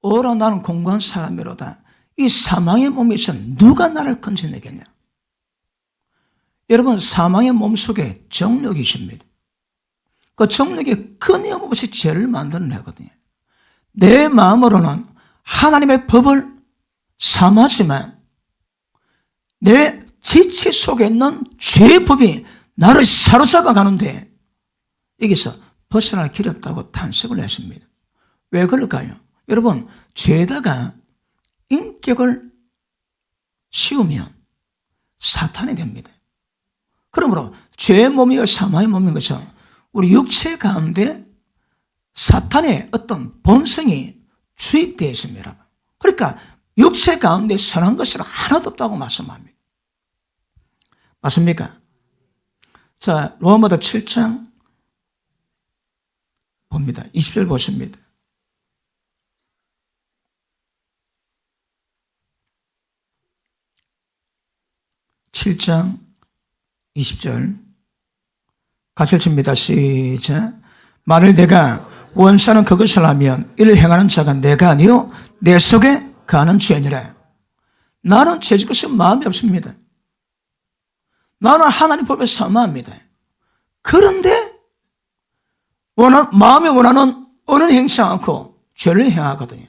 오라 나는 공고한 사람이로다. 이 사망의 몸에서 누가 나를 건져내겠냐? 여러분, 사망의 몸 속에 정력이 있습니다. 그 정력이 끊임없이 죄를 만들어내거든요. 내 마음으로는 하나님의 법을 삼하지만 내 지체 속에 있는 죄의 법이 나를 사로잡아 가는데 여기서 벗어날 길이 없다고 탄식을 했습니다. 왜 그럴까요? 여러분, 죄에다가 인격을 씌우면 사탄이 됩니다. 그러므로 죄의 몸이요 사망의 몸인 것은 우리 육체 가운데 사탄의 어떤 본성이 주입되어 있습니다. 그러니까 육체 가운데 선한 것은 하나도 없다고 말씀합니다. 맞습니까? 자, 로마서 7장 봅니다. 20절 보십니다. (7장) 20절 같이 칩니다. 시작. 만일 내가 원사는 그것을 하면 이를 행하는 자가 내가 아니요 내 속에 거하는 죄니라. 나는 죄짓 것은 마음이 없습니다. 나는 하나님 법에 사모합니다. 그런데 마음이 원하는 어느 행치 않고 죄를 행하거든요.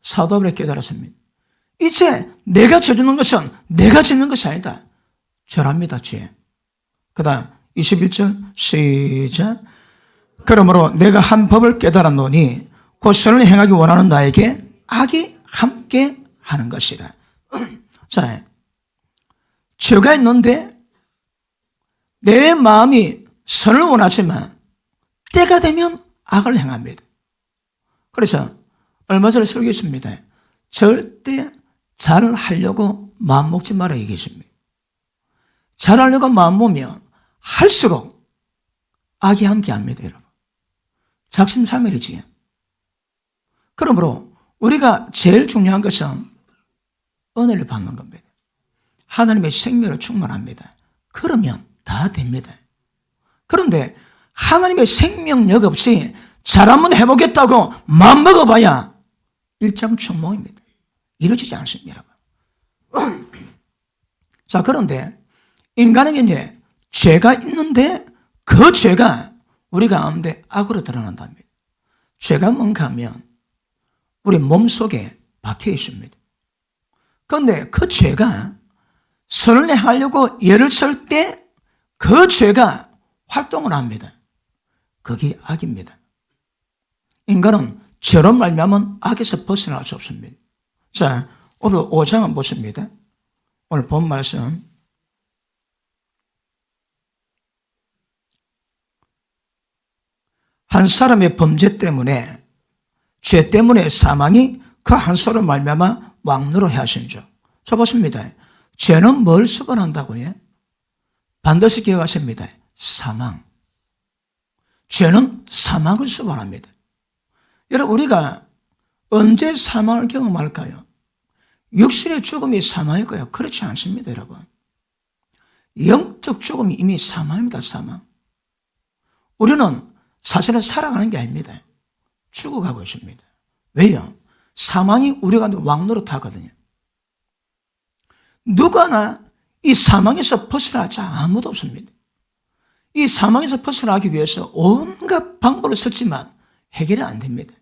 사도 바울이 깨달았습니다. 이제 내가 죄짓는 것은 내가 짓는 것이 아니다. 죄랍니다, 죄. 그 다음 21절 시작. 그러므로 내가 한 법을 깨달았노니 곧 선을 행하기 원하는 나에게 악이 함께 하는 것이라. 자, 죄가 있는데 내 마음이 선을 원하지만 때가 되면 악을 행합니다. 그래서 얼마 전에 설교했습니다. 절대 잘을 하려고 마음 먹지 말아 얘기했습니다. 잘하려고 마음 먹으면 할수록 악이 함께합니다, 여러분. 작심삼일이지. 그러므로 우리가 제일 중요한 것은 은혜를 받는 겁니다. 하나님의 생명을 충만합니다. 그러면 다 됩니다. 그런데 하나님의 생명력 없이 잘 한번 해보겠다고 마음 먹어봐야 일장춘몽입니다. 이루어지지 않습니다. 자, 그런데 인간에게 이제 죄가 있는데 그 죄가 우리 가운데 악으로 드러난답니다. 죄가 뭔가 하면 우리 몸속에 박혀 있습니다. 그런데 그 죄가 선을 행하려고 예를 쓸 때 그 죄가 활동을 합니다. 그게 악입니다. 인간은 죄로 말미암은 악에서 벗어날 수 없습니다. 자, 오늘 5장은 보십니다. 오늘 본 말씀 한 사람의 범죄 때문에 죄 때문에 사망이 그 한 사람 말미암아 왕노로 하신 줄. 자, 보십니다. 죄는 뭘 수반한다고요? 반드시 기억하십니다. 사망. 죄는 사망을 수반합니다. 여러분, 우리가 언제 사망을 경험할까요? 육신의 죽음이 사망일까요? 그렇지 않습니다, 여러분. 영적 죽음이 이미 사망입니다, 사망. 우리는 사실은 살아가는 게 아닙니다. 죽어가고 있습니다. 왜요? 사망이 우리 가운데 왕노릇 하거든요. 누구나 이 사망에서 벗어나지 아무도 없습니다. 이 사망에서 벗어나기 위해서 온갖 방법을 썼지만 해결이 안 됩니다.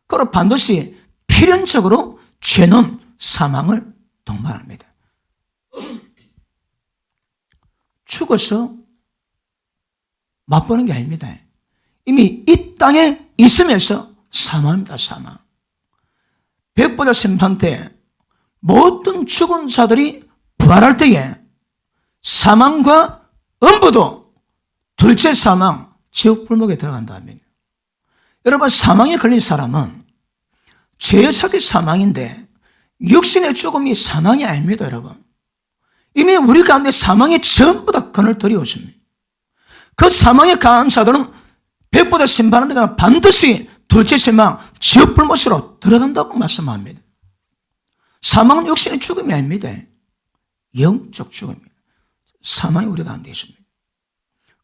그리고 반드시 필연적으로 죄는 사망을 동반합니다. 죽어서 맛보는 게 아닙니다. 이미 이 땅에 있으면서 사망입니다, 사망. 백보자 심판 때 모든 죽은 자들이 부활할 때에 사망과 음부도 둘째 사망, 지옥 불목에 들어간다면 여러분, 사망에 걸린 사람은 죄sak이 사망인데 육신의 죽음이 사망이 아닙니다, 여러분. 이미 우리 가운데 사망이 전부 다 건을 들이었습니다. 그 사망에 강한 자들은 백보자 심판하는 데가 반드시 둘째 사망, 지옥 불못으로 들어간다고 말씀합니다. 사망은 육신의 죽음이 아닙니다. 영적 죽음입니다. 사망이 우리 가운데 있습니다.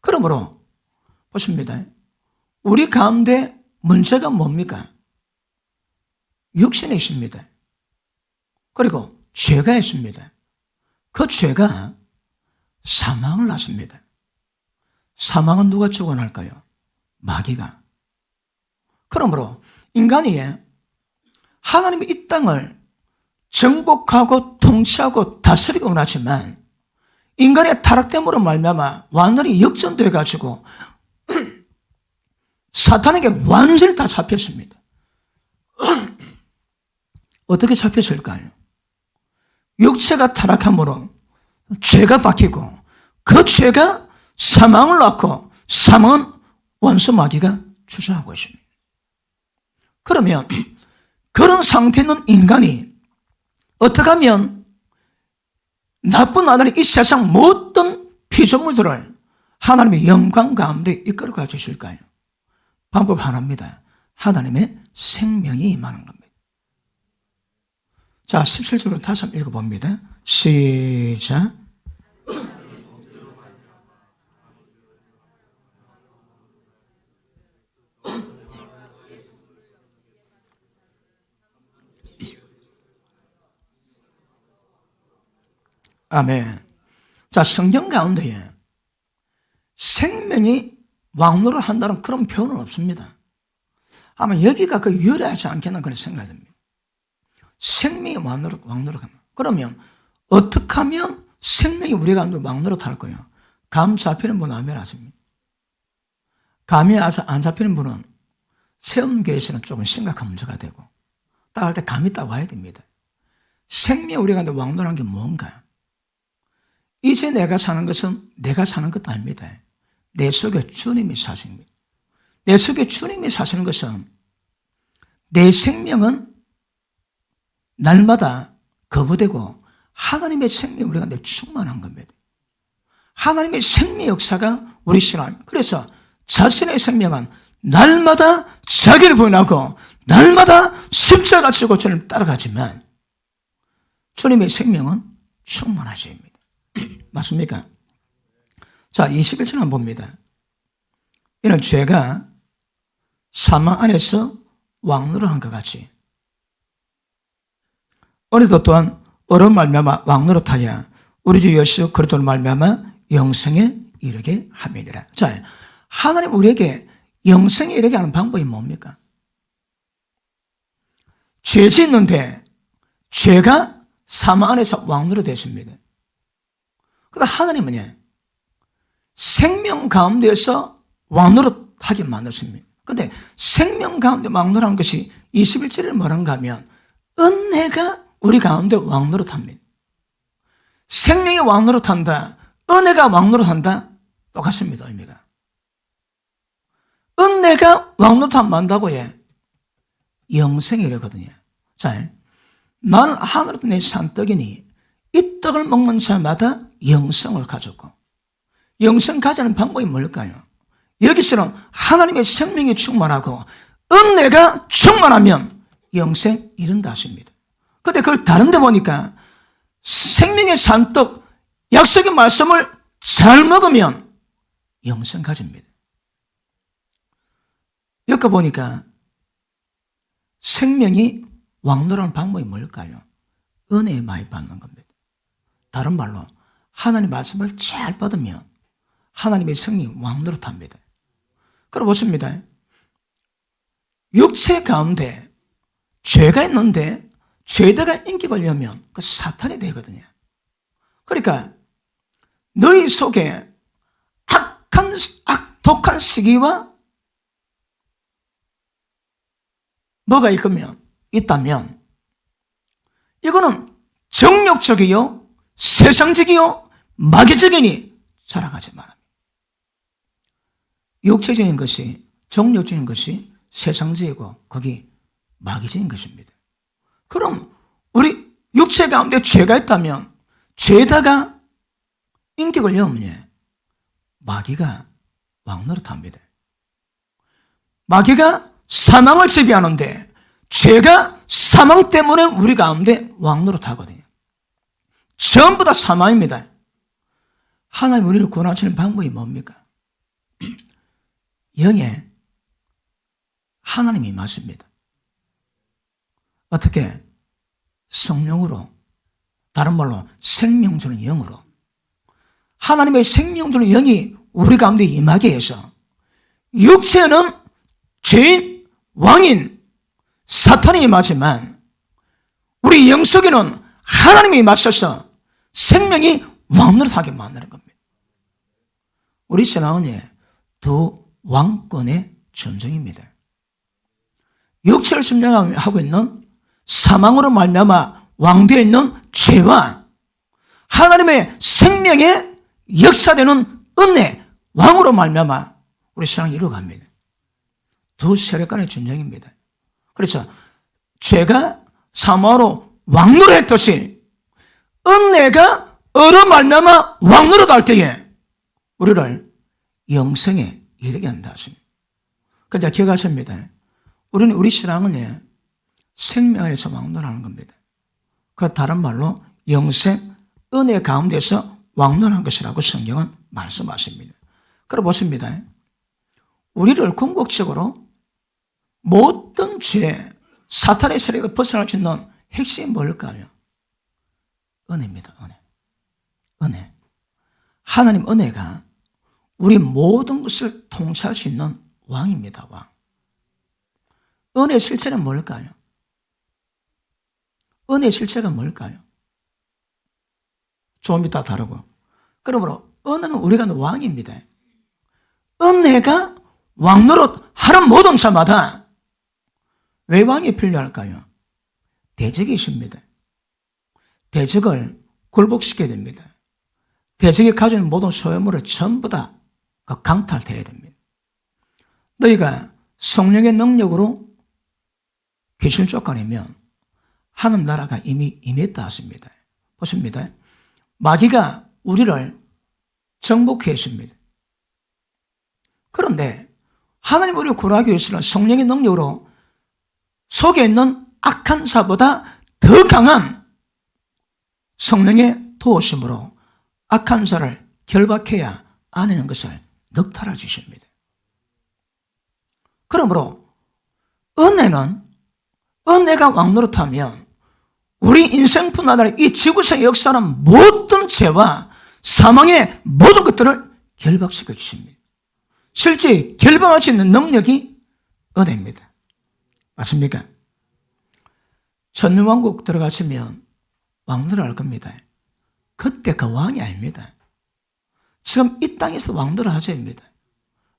그러므로 보십니다. 우리 가운데 문제가 뭡니까? 육신이 있습니다. 그리고 죄가 있습니다. 그 죄가 사망을 낳습니다. 사망은 누가 주관할까요? 마귀가. 그러므로 인간이 하나님이 이 땅을 정복하고 통치하고 다스리고 원하지만 인간의 타락됨으로 말미암아 완전히 역전돼 가지고 사탄에게 완전히 다 잡혔습니다. 어떻게 잡혔을까요? 육체가 타락함으로 죄가 박히고 그 죄가 사망을 낳고 사망은 원수 마귀가 주장하고 있습니다. 그러면 그런 상태에 있는 인간이 어떻게 하면 나쁜 아들이 이 세상 모든 피조물들을 하나님의 영광 가운데 이끌어가 주실까요? 방법 하나입니다. 하나님의 생명이 임하는 겁니다. 자, 17절로 다시 한번 읽어봅니다. 시작. 아멘. 자, 성경 가운데에 생명이 왕노를 한다는 그런 표현은 없습니다. 아마 여기가 그 유래하지 않겠나 그런 생각이 듭니다. 생명이 왕노를 합니다. 그러면 어떻게 하면 생명이 우리 가운데 왕노릇 할 거예요? 감 잡히는 분은 아멘 하십니다. 감이 안 잡히는 분은 세움교에서는 조금 심각한 문제가 되고 딱 할 때 감이 딱 와야 됩니다. 생명이 우리 가운데 왕노릇한 게 뭔가? 이제 내가 사는 것은 내가 사는 것도 아닙니다. 내 속에 주님이 사십니다. 내 속에 주님이 사시는 것은 내 생명은 날마다 거부되고 하나님의 생명이 우리 가운데 충만한 겁니다. 하나님의 생명 역사가 우리 신앙. 그래서 자신의 생명은 날마다 자기를 부인하고 날마다 십자가 지고 주님을 따라가지만 주님의 생명은 충만하십니다. 맞습니까? 자, 21절 한번 봅니다. 이는 죄가 사망 안에서 왕노를 한 것 같이 우리도 또한 어려운 말미암아 왕노릇하여 우리 주 예수 그리스도로 말미암아 영생에 이르게 함이니라. 자, 하나님 우리에게 영생에 이르게 하는 방법이 뭡니까? 죄 짓는데 죄가 사망 안에서 왕노릇 됐습니다. 그러나 하나님은 생명 가운데에서 왕노릇하게 만들었습니다. 그런데 생명 가운데 왕노릇한 것이 21절에 뭐란가 하면 은혜가 우리 가운데 왕노릇합니다. 생명이 왕노릇한다, 은혜가 왕노릇한다, 똑같습니다. 의미가. 은혜가 왕노릇하면 만다고 영생이 이러거든요. 자, 나는 하늘에서 내 산떡이니 이 떡을 먹는 자마다 영생을 가졌고, 영생 가지는 방법이 뭘까요? 여기서는 하나님의 생명이 충만하고 은혜가 충만하면 영생 이른다 하십니다. 그런데 그걸 다른 데 보니까 생명의 산떡, 약속의 말씀을 잘 먹으면 영생 가집니다. 여기 보니까 생명이 왕노라는 방법이 뭘까요? 은혜에 많이 받는 겁니다. 다른 말로 하나님의 말씀을 잘 받으면 하나님의 성령이 왕노릇합니다. 그럼 보십니다. 육체 가운데 죄가 있는데 죄다가 인기 걸려면 그 사탄이 되거든요. 그러니까 너희 속에 독한 시기와 뭐가 있다면 이거는 정욕적이요, 세상적이요, 마귀적이니 자라가지 말합니다. 육체적인 것이, 정욕적인 것이 세상적이고 거기 마귀적인 것입니다. 그럼 우리 육체 가운데 죄가 있다면 죄다가 인기 걸려오면 마귀가 왕노릇합니다. 마귀가 사망을 지배하는데 죄가 사망 때문에 우리 가운데 왕노릇하거든요. 전부 다 사망입니다. 하나님 우리를 구원하시는 방법이 뭡니까? 영에 하나님이 맞습니다. 어떻게? 성령으로, 다른 말로 생명 주는 영으로, 하나님의 생명 주는 영이 우리 가운데 임하게 해서 육체는 죄인, 왕인 사탄이 임하지만 우리 영속에는 하나님이 임하셔서 생명이 왕노릇하게 만드는 겁니다. 우리 신앙은 두 왕권의 전쟁입니다. 육체를 점령하고 있는 사망으로 말미암아 왕되어 있는 죄와 하나님의 생명의 역사되는 은혜, 왕으로 말미암아 우리 신앙이 이루어갑니다. 두 세력 간의 전쟁입니다. 그래서 죄가 사망으로 왕노릇했듯이 은혜가 어로 말미암아 왕노릇할 때에 우리를 영생에 이르게 한다 하십니다. 그러니까 기억하십니다. 우리 신앙은 생명 안에서 왕노릇하는 겁니다. 그 다른 말로 영생, 은혜 가운데서 왕노릇한 것이라고 성경은 말씀하십니다. 그럼 보십니다. 우리를 궁극적으로 모든 죄, 사탄의 세력을 벗어날 수 있는 핵심이 뭘까요? 은혜입니다. 은혜. 하나님 은혜가 우리 모든 것을 통치할 수 있는 왕입니다. 왕. 은혜의 실체는 뭘까요? 은혜의 실체가 뭘까요? 좀 이따 다르고. 그러므로 은혜는 우리가 왕입니다. 은혜가 왕노릇 하는 모든 자마다 왜 왕이 필요할까요? 대적이 있습니다. 대적을 굴복시켜야 됩니다. 대적이 가지고 있는 모든 소유물을 전부 다 강탈해야 됩니다. 너희가 성령의 능력으로 귀신을 쫓아내면 하늘 나라가 이미 임했다 하십니다. 보십니다. 마귀가 우리를 정복해 했습니다. 그런데 하나님 우리를 구원하기 위해서는 성령의 능력으로 속에 있는 악한 자보다 더 강한 성령의 도우심으로 악한 자를 결박해야 안에 있는 것을 넉탈해 주십니다. 그러므로 은혜가 왕노릇하면 우리 인생뿐 아니라 이 지구상에 역사하는 모든 죄와 사망의 모든 것들을 결박시켜 주십니다. 실제 결박할 수 있는 능력이 은혜입니다. 맞습니까? 천년왕국 들어가시면 왕노릇 할 겁니다. 그때 그 왕이 아닙니다. 지금 이 땅에서 왕노릇 하셔야 합니다.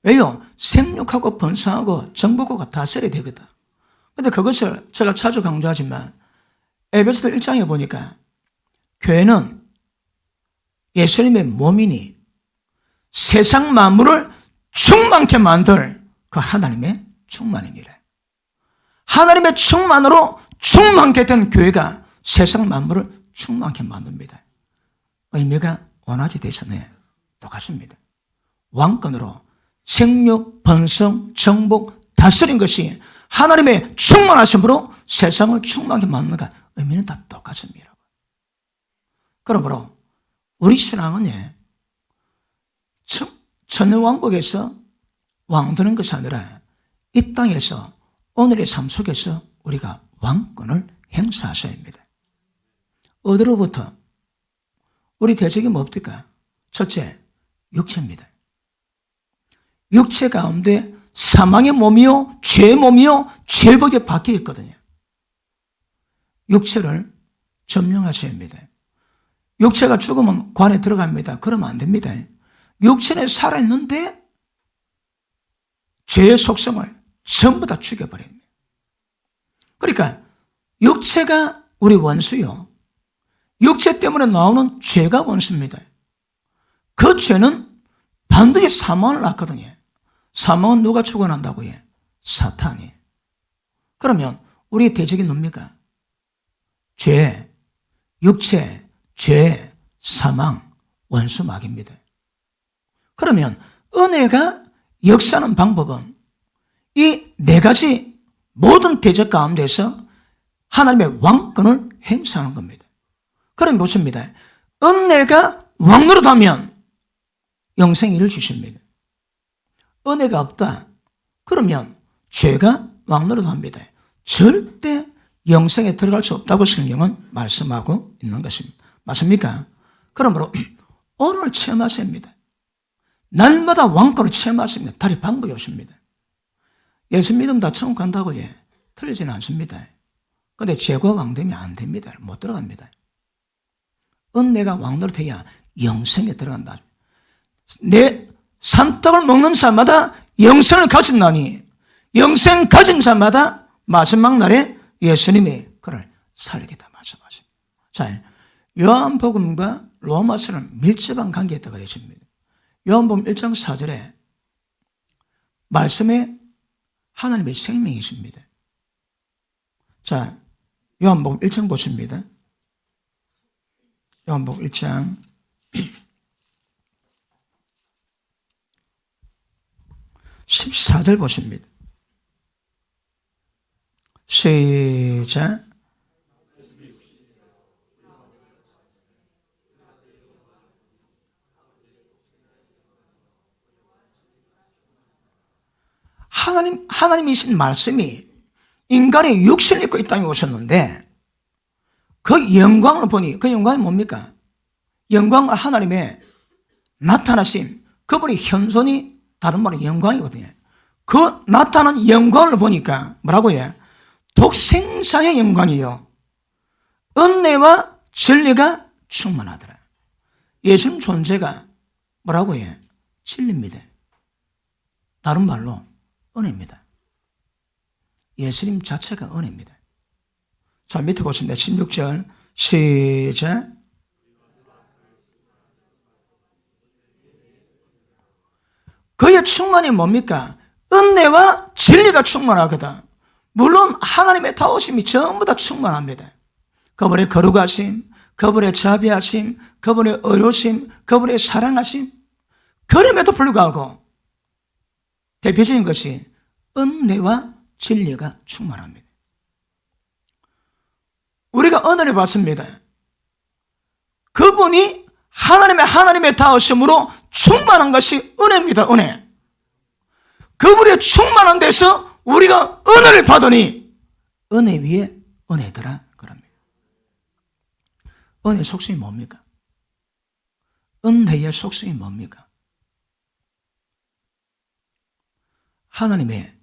왜요? 생육하고 번성하고 정복하고 다스려야 되거든. 근데 그것을 제가 자주 강조하지만 에베소서 1장에 보니까 교회는 예수님의 몸이니 세상 만물을 충만케 만들 그 하나님의 충만이니라. 하나님의 충만으로 충만케 된 교회가 세상 만물을 충만케 만듭니다. 의미가 원하지 대신에 똑같습니다. 왕권으로 생육, 번성, 정복, 다스린 것이 하나님의 충만하심으로 세상을 충만하게 만드는가 의미는 다 똑같습니다. 그러므로 우리 신앙은 천년왕국에서 왕되는 것이 아니라 이 땅에서 오늘의 삶 속에서 우리가 왕권을 행사하셔야 합니다. 어디로부터? 우리 대적이 뭡니까? 첫째, 육체입니다. 육체 가운데 사망의 몸이요, 죄의 몸이요, 죄복에 박혀 있거든요. 육체를 점령하셔야 합니다. 육체가 죽으면 관에 들어갑니다. 그러면 안 됩니다. 육체는 살아있는데 죄의 속성을 전부 다 죽여버립니다. 그러니까 육체가 우리 원수요. 육체 때문에 나오는 죄가 원수입니다. 그 죄는 반드시 사망을 낳거든요. 사망은 누가 주관한다고요? 사탄이. 그러면 우리의 대적이 뭡니까? 죄, 육체, 죄, 사망, 원수 마귀입니다. 그러면 은혜가 역사하는 방법은 이 네 가지 모든 대적 가운데서 하나님의 왕권을 행사하는 겁니다. 그럼 보십니다. 은혜가 왕노릇하면 영생을 주십니다. 은혜가 없다. 그러면 죄가 왕노릇합니다. 절대 영생에 들어갈 수 없다고 성경은 말씀하고 있는 것입니다. 맞습니까? 그러므로 오늘 체험하셔야 합니다. 날마다 왕권을 체험하십니다. 다른 방법이 없습니다. 예수 믿으면 다 천국 간다고 틀리지는 않습니다. 그런데 죄가 왕되면 안 됩니다. 못 들어갑니다. 은혜가 왕노릇해야 영생에 들어간다. 내 산떡을 먹는 자마다 영생을 가진다니 영생 가진 자마다 마지막 날에 예수님이 그를 살리겠다 말씀하십니다. 자, 요한복음과 로마서는 밀접한 관계에 있다고 그랬습니다. 요한복음 1장 4절에 말씀에 하나님의 생명이 있습니다. 자, 요한복음 1장 보십니다. 요한복음 1장 14절 보십니다. 시작. 하나님이신 말씀이 인간의 육신을 입고 이 땅에 오셨는데 그 영광을 보니 그 영광이 뭡니까? 영광과 하나님의 나타나심, 그분의 현존이 다른 말로 영광이거든요. 그 나타난 영광을 보니까 뭐라고 해? 독생자의 영광이요. 은혜와 진리가 충만하더라. 예수님 존재가 뭐라고 해? 진리입니다. 다른 말로 은혜입니다. 예수님 자체가 은혜입니다. 자, 밑에 보십니다. 16절 시작. 그의 충만이 뭡니까? 은혜와 진리가 충만하거든. 물론 하나님의 다오심이 전부 다 충만합니다. 그분의 거룩하심, 그분의 자비하심, 그분의 의로심, 그분의 사랑하심, 그럼에도 불구하고 대표적인 것이 은혜와 진리가 충만합니다. 우리가 은혜를 받습니다. 그분이 하나님의 다하심으로 충만한 것이 은혜입니다. 은혜. 그분의 충만한 데서 우리가 은혜를 받으니 은혜 위에 은혜더라 그럽니다. 은혜 속성이 뭡니까? 은혜의 속성이 뭡니까? 하나님의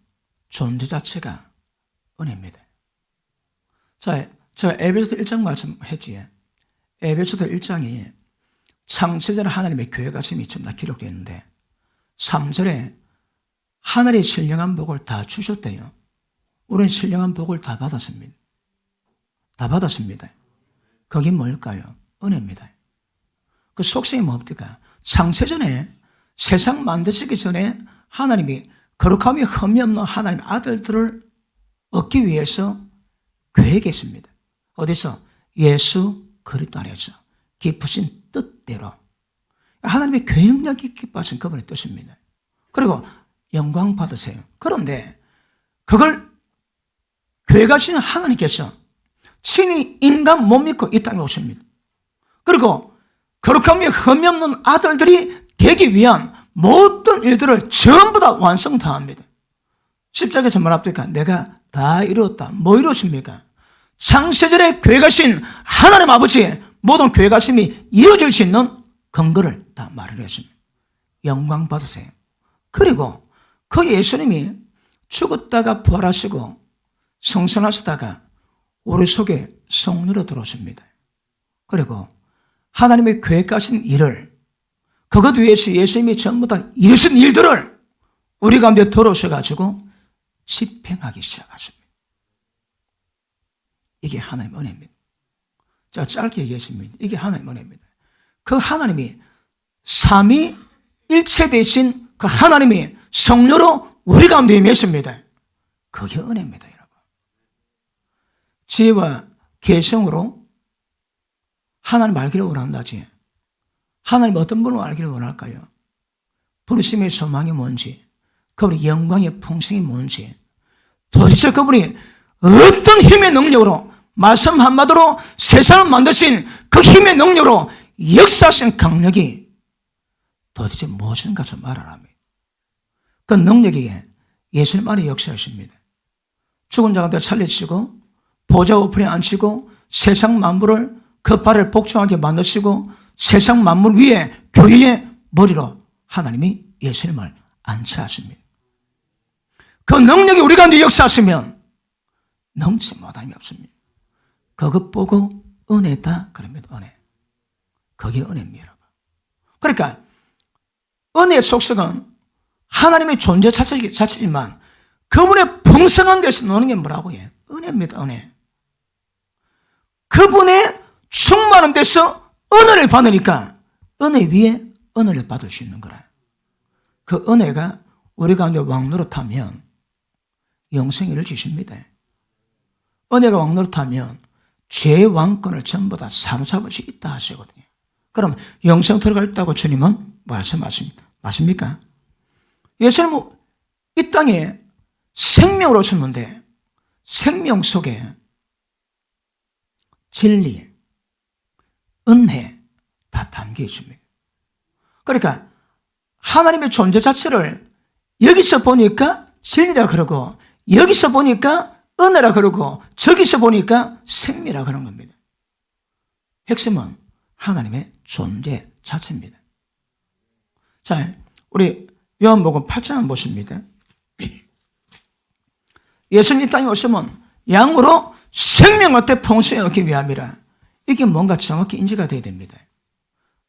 존재 자체가 은혜입니다. 자, 제가 에베소서 1장 말씀했지. 에베소서 1장이 창세전 하나님의 교회가심이 전부 다 기록되어 있는데 3절에 하늘의 신령한 복을 다 주셨대요. 우리는 신령한 복을 다 받았습니다. 다 받았습니다. 그게 뭘까요? 은혜입니다. 그 속성이 뭡니까? 창세전에 세상 만드시기 전에 하나님이 거룩함이 흠이 없는 하나님 아들들을 얻기 위해서 계획했습니다. 어디서? 예수 그리스도 안에서 깊으신 뜻대로 하나님의 계획력이 깊어진 그분의 뜻입니다. 그리고 영광 받으세요. 그런데 그걸 계획하시는 하나님께서 친히 인간 못 믿고 이 땅에 오십니다. 그리고 거룩함이 흠이 없는 아들들이 되기 위한 모든 일들을 전부 다 완성 다 합니다. 십자가에서 뭐랍니까? 내가 다 이루었다. 뭐 이루었습니까? 창세전에 계획하신 하나님 아버지의 모든 계획하심이 이루어질 수 있는 근거를 다 말을 했습니다. 영광 받으세요. 그리고 그 예수님이 죽었다가 부활하시고 성천하시다가 우리 속에 성령으로 들어오십니다. 그리고 하나님의 계획하신 일을 그것 위해서 예수님이 전부 다 이루신 일들을 우리 가운데 들어오셔가지고 집행하기 시작하십니다. 이게 하나님의 은혜입니다. 자, 짧게 얘기했습니다. 이게 하나님의 은혜입니다. 그 하나님이 삼위일체 되신 그 하나님이 성령으로 우리 가운데 임했습니다. 그게 은혜입니다, 여러분. 지혜와 개성으로 하나님 알기를 원한다지. 하나님 어떤 분을 알기를 원할까요? 부르심의 소망이 뭔지, 그분의 영광의 풍성이 뭔지, 도대체 그분이 어떤 힘의 능력으로 말씀 한마디로 세상을 만드신 그 힘의 능력으로 역사하신 강력이 도대체 무엇인가 좀 알아랍니다. 그 능력이 예수님 안에 역사하십니다. 죽은 자 가운데 살리시고 보좌 우편에 앉히고 세상 만물을 그 발을 복종하게 만드시고 세상 만물 위에 교회의 머리로 하나님이 예수님을 앉혀하십니다. 그 능력이 우리 가운데 역사하시면 넘지 못함이 없습니다. 그것 보고 은혜다 그럽니다. 은혜. 그게 은혜입니다. 여러분. 그러니까 은혜의 속성은 하나님의 존재 자체지만 그분의 풍성한 데서 노는 게 뭐라고 해요? 은혜입니다. 은혜. 그분의 충만한 데서 은혜를 받으니까 은혜 위에 은혜를 받을 수 있는 거라. 그 은혜가 우리 가운데 왕노릇하면 영생을 주십니다. 은혜가 왕노릇하면 죄의 왕권을 전부 다 사로잡을 수 있다 하시거든요. 그럼 영생 들어갈 다고 주님은 말씀하십니다. 맞습니까? 예수님은 이 땅에 생명으로 오셨는데 생명 속에 진리, 은혜 다 담겨 있습니다. 그러니까 하나님의 존재 자체를 여기서 보니까 진리라 그러고 여기서 보니까 은혜라 그러고 저기서 보니까 생미라 그런 겁니다. 핵심은 하나님의 존재 자체입니다. 자, 우리 요한복음 8장 보십니다. 예수님 이 땅에 오시면 양으로 생명의 때 풍성히 얻기 위함이라. 이게 뭔가 정확히 인지가 되어야 됩니다.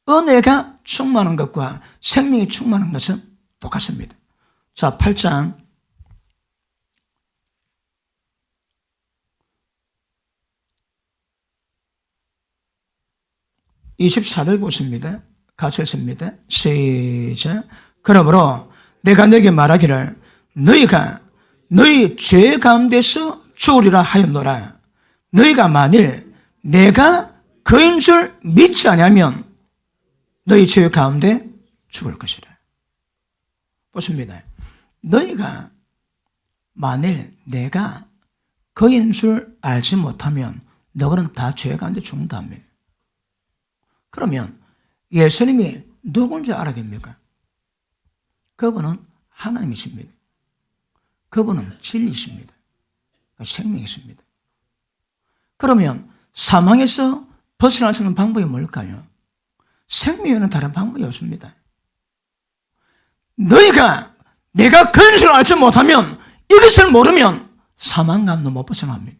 은혜가 충만한 것과 생명이 충만한 것은 똑같습니다. 자, 8장 24절 보십니다. 같이 읽습니다. 시작. 그러므로 내가 너에게 말하기를 너희가 너희 죄 가운데서 죽으리라 하였노라. 너희가 만일 내가 그인 줄 믿지 않으면 너희 죄 가운데 죽을 것이라. 보십니다. 너희가 만일 내가 그인 줄 알지 못하면 너희는 다 죄 가운데 죽는다며. 그러면 예수님이 누군지 알아야 됩니까? 그분은 하나님이십니다. 그분은 진리십니다. 생명이십니다. 그러면 사망에서 벗어날 수 있는 방법이 뭘까요? 생명에는 다른 방법이 없습니다. 너희가 내가 그런 줄 알지 못하면 이것을 모르면 사망 가운데 못 벗어납니다.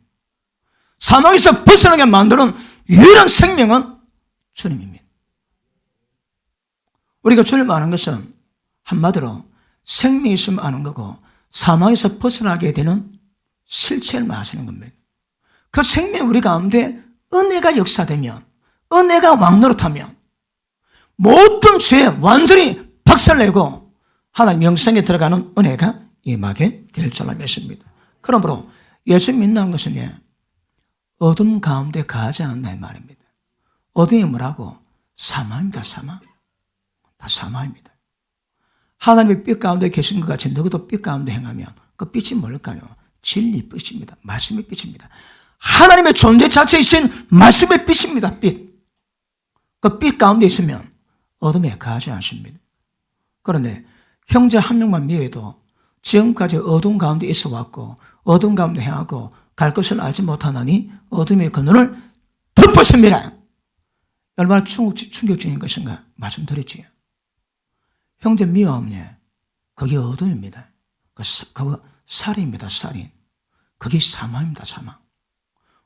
사망에서 벗어나게 만드는 유일한 생명은 주님입니다. 우리가 주님 아는 것은 한마디로 생명이 있으면 아는 거고 사망에서 벗어나게 되는 실체를 말하시는 겁니다. 그 생명 우리 가운데 은혜가 역사되면 은혜가 왕노릇하면 모든 죄 완전히 박살내고 하나님 영생에 들어가는 은혜가 임하게 될 줄로 믿습니다. 그러므로 예수 믿는 것은 어둠 가운데 가지 않는다 이 말입니다. 어둠이 뭐라고? 사망입니다. 사망. 다 사망입니다. 하나님의 빛 가운데 계신 것 같이 너희도 빛 가운데 행하면 그 빛이 뭘까요? 진리 빛입니다. 말씀의 빛입니다. 하나님의 존재 자체이신 말씀의 빛입니다. 빛. 그 빛 가운데 있으면 어둠에 가지 않습니다. 그런데 형제 한 명만 미워도 지금까지 어둠 가운데 있어 왔고 어둠 가운데 행하고 갈 것을 알지 못하나니 어둠의 그늘을 덮었습니다. 얼마나 충격적인 것인가 말씀드렸지요. 형제 미워하면 그게 어둠입니다. 그거 살인입니다. 살인. 그게 사망입니다. 사망.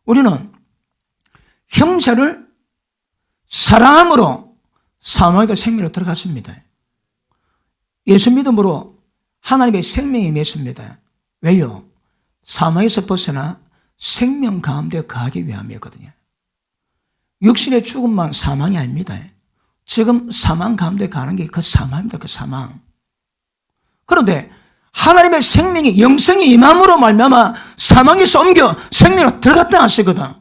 우리는 형제를 사랑함으로 사망에도 생명으로 들어갔습니다. 예수 믿음으로 하나님의 생명이 맺습니다. 왜요? 사망에서 벗어나 생명 가운데 가기 위함이었거든요. 육신의 죽음만 사망이 아닙니다. 지금 사망 가운데 가는 게 그 사망입니다. 그 사망. 그런데 하나님의 생명이 영생이 임함으로 말미암아 사망에서 옮겨 생명으로 들어갔다 하시거든.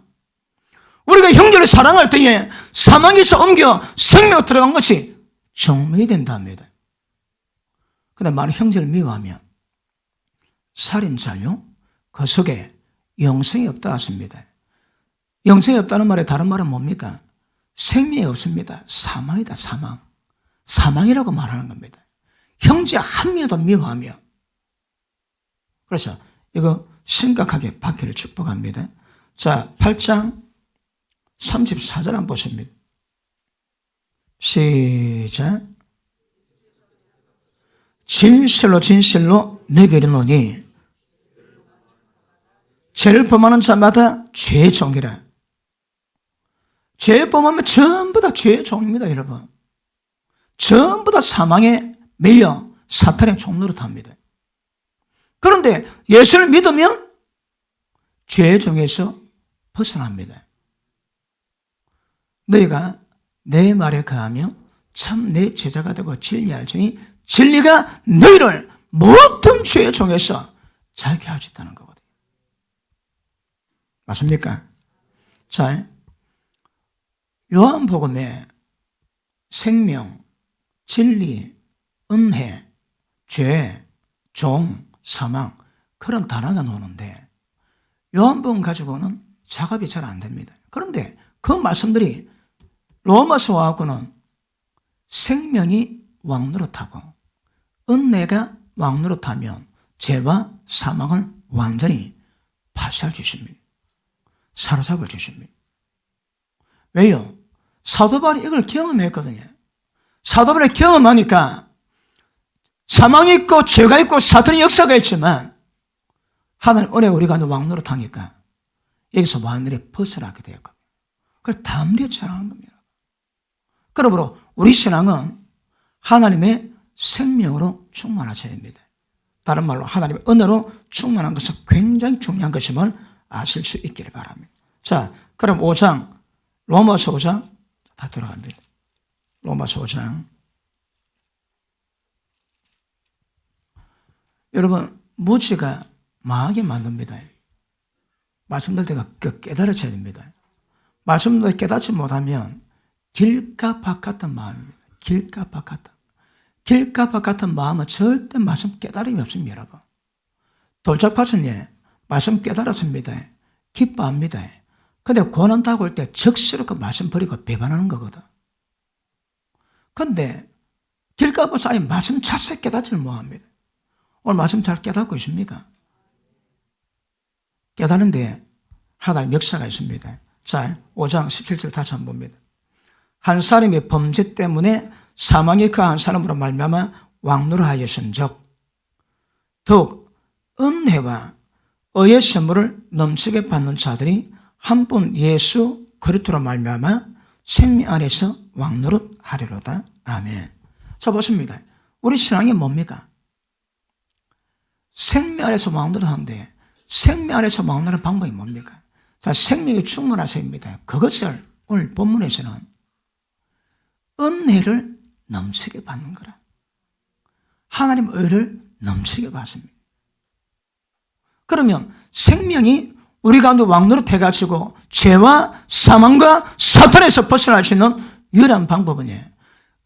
우리가 형제를 사랑할 때에 사망에서 옮겨 생명으로 들어간 것이 증명이 된답니다. 그런데 만약 형제를 미워하면 살인자요? 그 속에 영생이 없다 하십니다. 영생이 없다는 말에 다른 말은 뭡니까? 생명이 없습니다. 사망이다. 사망. 사망이라고 말하는 겁니다. 형제 한 명도 미워하며. 그래서 이거 심각하게 박해를 축복합니다. 자, 8장 34절 한번 보십니다. 시작. 진실로 진실로 내게 이르노니 죄를 범하는 자마다 죄의 종이라. 죄 범하면 전부 다 죄의 종입니다, 여러분. 전부 다 사망에 매여 사탄의 종로로 탑니다. 그런데 예수를 믿으면 죄의 종에서 벗어납니다. 너희가 내 말에 거하며 참 내 제자가 되고 진리할지니 진리가 너희를 모든 죄의 종에서 자유케 할 수 있다는 거거든요. 맞습니까? 자, 요한복음에 생명, 진리, 은혜, 죄, 종, 사망 그런 단어가 나오는데 요한복음 가지고는 작업이 잘 안 됩니다. 그런데 그 말씀들이 로마서 와갖고는 생명이 왕노릇 하고 은혜가 왕노릇 하면 죄와 사망을 완전히 파쇄할 주십니다. 사로잡을 주십니다. 왜요? 사도 바울이 이걸 경험했거든요. 사도 바울이 경험하니까 사망이 있고 죄가 있고 사탄의 역사가 있지만 하나님 은혜가 우리 가운데 왕노릇 하니까 여기서 완전히 벗어나게 되었거든요. 그걸 담대히 전하는 겁니다. 그러므로 우리 신앙은 하나님의 생명으로 충만하셔야 됩니다. 다른 말로 하나님의 은혜로 충만한 것은 굉장히 중요한 것임을 아실 수 있기를 바랍니다. 자, 그럼 5장, 로마서 5장 다 돌아갑니다. 로마서 5장. 여러분, 무지가 망하게 만듭니다. 말씀드릴 때가 깨달으셔야 됩니다. 말씀을 깨닫지 못하면 길가박 같은 마음입니다. 길가박 같은. 길가박 같은 마음은 절대 말씀 깨달음이 없습니다, 여러분. 돌짝밭은 말씀 깨달았습니다. 기뻐합니다. 근데 고난다고 할 때 적시로 그 말씀 버리고 배반하는 거거든. 근데 길가박 사이 말씀 자체 깨닫지를 못합니다. 오늘 말씀 잘 깨닫고 있습니까? 깨닫는데 하나님 역사가 있습니다. 자, 5장 17절 다시 한번 봅니다. 한 사람이 범죄 때문에 사망이 그 한 사람으로 말미암아 왕노릇하였은즉 더욱 은혜와 의의 선물을 넘치게 받는 자들이 한 분 예수 그리스도로 말미암아 생명 안에서 왕노릇하리로다. 아멘. 자, 보십니다. 우리 신앙이 뭡니까? 생명 안에서 왕노릇하는데 생명 안에서 왕노릇하는 방법이 뭡니까? 자, 생명이 충만하셔입니다. 그것을 오늘 본문에서는 은혜를 넘치게 받는 거라. 하나님 의를 넘치게 받습니다. 그러면 생명이 우리 가운데 왕노릇 해가지고 죄와 사망과 사탄에서 벗어날 수 있는 유일한 방법은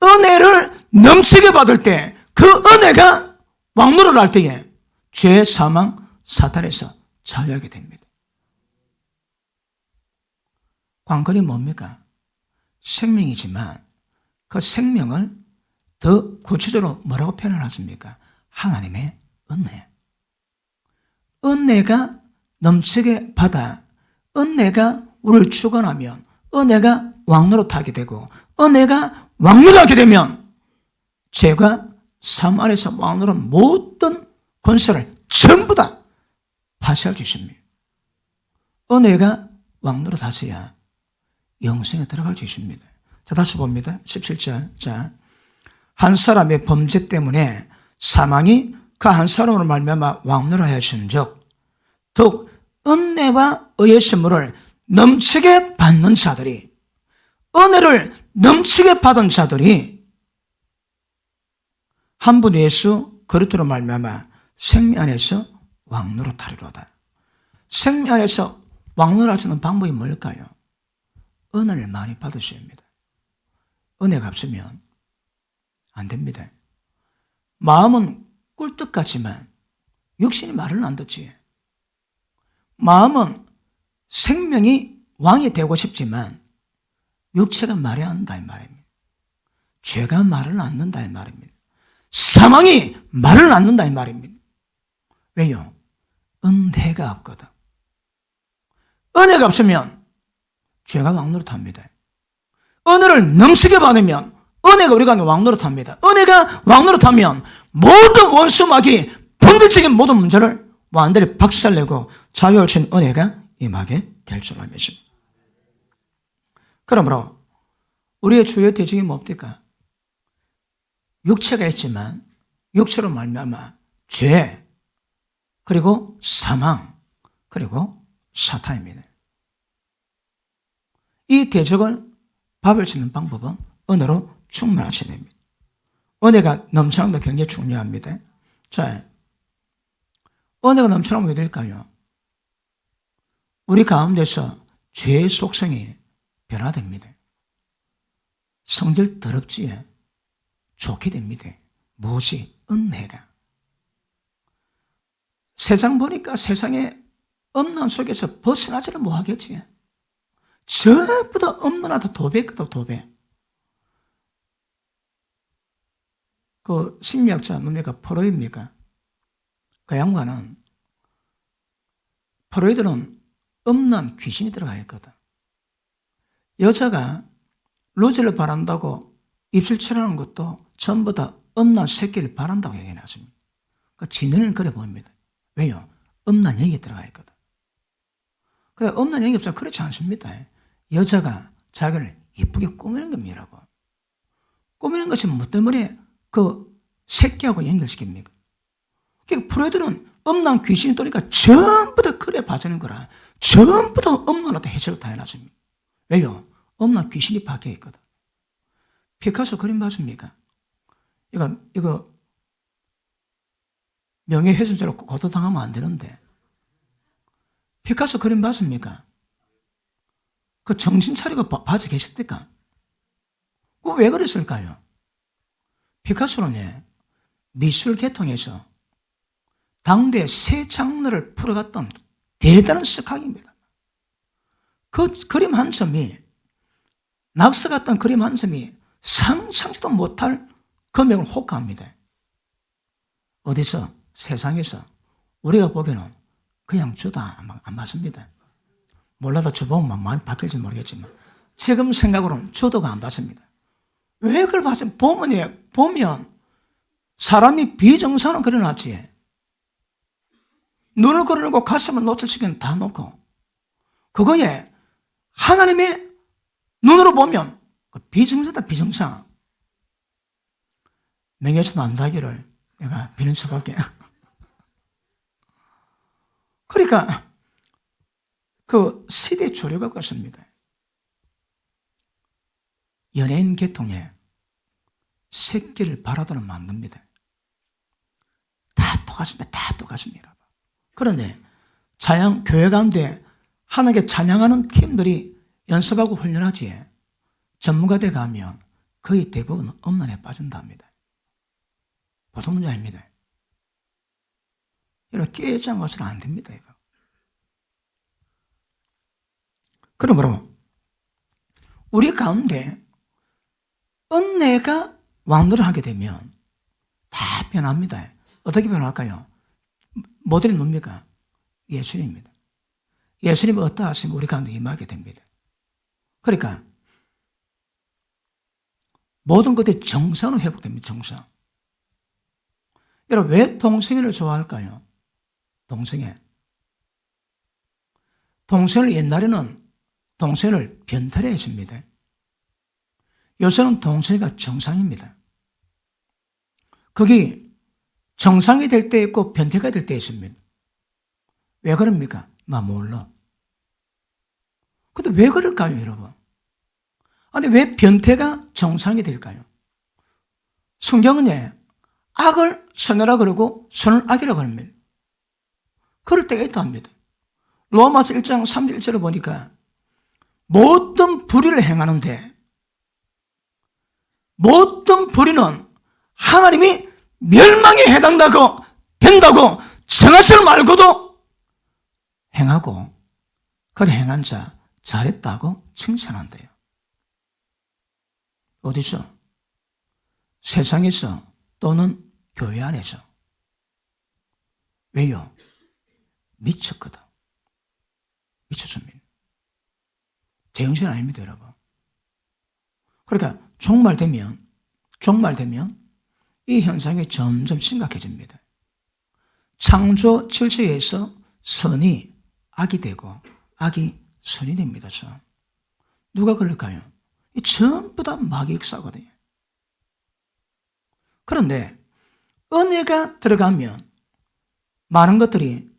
은혜를 넘치게 받을 때 그 은혜가 왕노릇 할 때에 죄, 사망, 사탄에서 자유하게 됩니다. 관건이 뭡니까? 생명이지만 그 생명을 더 구체적으로 뭐라고 표현하십니까? 하나님의 은혜. 은혜가 넘치게 받아 은혜가 우리를 주관하면 은혜가 왕노릇하게 되고 은혜가 왕노릇하게 되면 죄가 삶 안에서 왕노릇한 모든 권세를 전부 다 파쇄할 주십니다. 은혜가 왕노릇하셔야 영생에 들어갈 수 있습니다. 자, 다시 봅니다. 17절. 자, 한 사람의 범죄 때문에 사망이 그 한 사람으로 말미암아 왕노릇하였은즉 더욱 은혜와 의의 선물을 넘치게 받는 자들이 은혜를 넘치게 받은 자들이 한 분 예수 그리스도로 말미암아 생명 안에서 왕노릇하리로다. 생명 안에서 왕노릇할 수 있는 방법이 뭘까요? 은혜를 많이 받으셔야 합니다. 은혜가 없으면 안 됩니다. 마음은 꿀떡 같지만 육신이 말을 안 듣지. 마음은 생명이 왕이 되고 싶지만 육체가 말이 안 한다 이 말입니다. 죄가 말을 안 듣는다 이 말입니다. 사망이 말을 안 듣는다 이 말입니다. 왜요? 은혜가 없거든. 은혜가 없으면 죄가 왕노릇합니다. 은혜를 넘치게 받으면 은혜가 우리가 왕노릇합니다. 은혜가 왕노릇하면 모든 원수막이 본질적인 모든 문제를 완전히 박살내고 자유로운 은혜가 임하게 될 줄로 믿습니다. 그러므로 우리의 주요 대적이 뭡니까? 육체가 있지만 육체로 말미암아 죄, 그리고 사망, 그리고 사탄입니다. 이 대적을 밥을 짓는 방법은 은혜로 충만하셔야 됩니다. 은혜가 넘치는 것도 굉장히 중요합니다. 자, 은혜가 넘치면 왜 될까요? 우리 가운데서 죄의 속성이 변화됩니다. 성질 더럽지에 좋게 됩니다. 무엇이? 은혜가. 세상 보니까 세상에 엄란 속에서 벗어나지를 못하겠지. 전부 다 엄란하다 도배거든, 도배. 그 심리학자 뭡니까? 프로이드입니까? 그 양반은, 프로이드는 음란 귀신이 들어가 있거든. 여자가 루즈를 바란다고 입술 칠하는 것도 전부 다 음란 새끼를 바란다고 얘기해놨습니다. 그러니까 진언을 그래 보입니다. 왜요? 음란 영이 들어가 있거든. 그래, 음란 영이 없으면 그렇지 않습니다. 여자가 자기를 이쁘게 꾸미는 겁니다라고. 꾸미는 것이 뭐 때문에 그 새끼하고 연결시킵니까? 그러니까 프로이드는 음란 귀신이 떠니까 전부 다 그래 봐주는 거라. 전부 다 음란하다 해석을 다 해놨습니다. 왜요? 음란 귀신이 박혀 있거든. 피카소 그림 봤습니까? 이거 명예훼손죄로 고소당하면 안 되는데. 피카소 그림 봤습니까? 그 정신 차리고 봐서 계셨을까? 그 왜 그랬을까요? 피카소는 미술 계통에서 당대 새 장르를 풀어갔던 대단한 석학입니다. 그 그림 한 점이, 낙서 같던 그림 한 점이 상상지도 못할 금액을 호가합니다. 어디서? 세상에서. 우리가 보기에는 그냥 줘도 안 받습니다. 몰라도 줘보면 마음이 바뀔지 모르겠지만 지금 생각으로는 줘도가 안 받습니다. 왜 그걸 받습니까? 보면 사람이 비정상을 그려놨지. 눈을 그려놓고 가슴을 노출시키는 다 놓고 그거에 하나님의 눈으로 보면 비정상이다, 비정상. 명예훼손 안 하기를 내가 비는 수밖에. 그러니까 그 시대 조류가 그렇습니다. 연예인 계통에 새끼를 바라도록 만듭니다. 다 똑같습니다. 다 똑같습니다. 그런데 교회 가운데 하나님께 찬양하는 팀들이 연습하고 훈련하지 전문가대 가면 거의 대부분 음란에 빠진답니다. 보통 문제 아닙니다. 이렇게 깨지 않고서는 안 됩니다. 이거. 그러므로 우리 가운데 은혜가 왕노를 하게 되면 다 변합니다. 어떻게 변할까요? 모델이 뭡니까? 예수님입니다. 예수님이 어떠 하시면 우리 가운데 임하게 됩니다. 그러니까 모든 것들이 정상으로 회복됩니다. 정상. 여러분, 왜 동성애를 좋아할까요? 동성애를 옛날에는 동성애를 변태라 했습니다. 요새는 동성애가 정상입니다. 거기 정상이 될 때 있고 변태가 될 때 있습니다. 왜 그럽니까? 나 몰라. 근데 왜 그럴까요, 여러분? 아니, 왜 변태가 정상이 될까요? 성경은 악을 선하라 그러고 선을 악이라 그럽니다. 그럴 때가 있다 합니다. 로마서 1장 31절을 보니까 모든 불의를 행하는데 모든 불의는 하나님이 멸망에 해당된다고 정하실 말고도 행하고 그래 행한 자 잘했다고 칭찬한대요. 어디서? 세상에서 또는 교회 안에서. 왜요? 미쳤거든. 미쳤습니다. 제정신 아닙니다, 여러분. 그러니까 종말되면 이 현상이 점점 심각해집니다. 창조 질서에서 선이 악이 되고 악이 선이 됩니다. 누가 그럴까요? 이 전부 다 마귀 역사거든요. 그런데 은혜가 들어가면 많은 것들이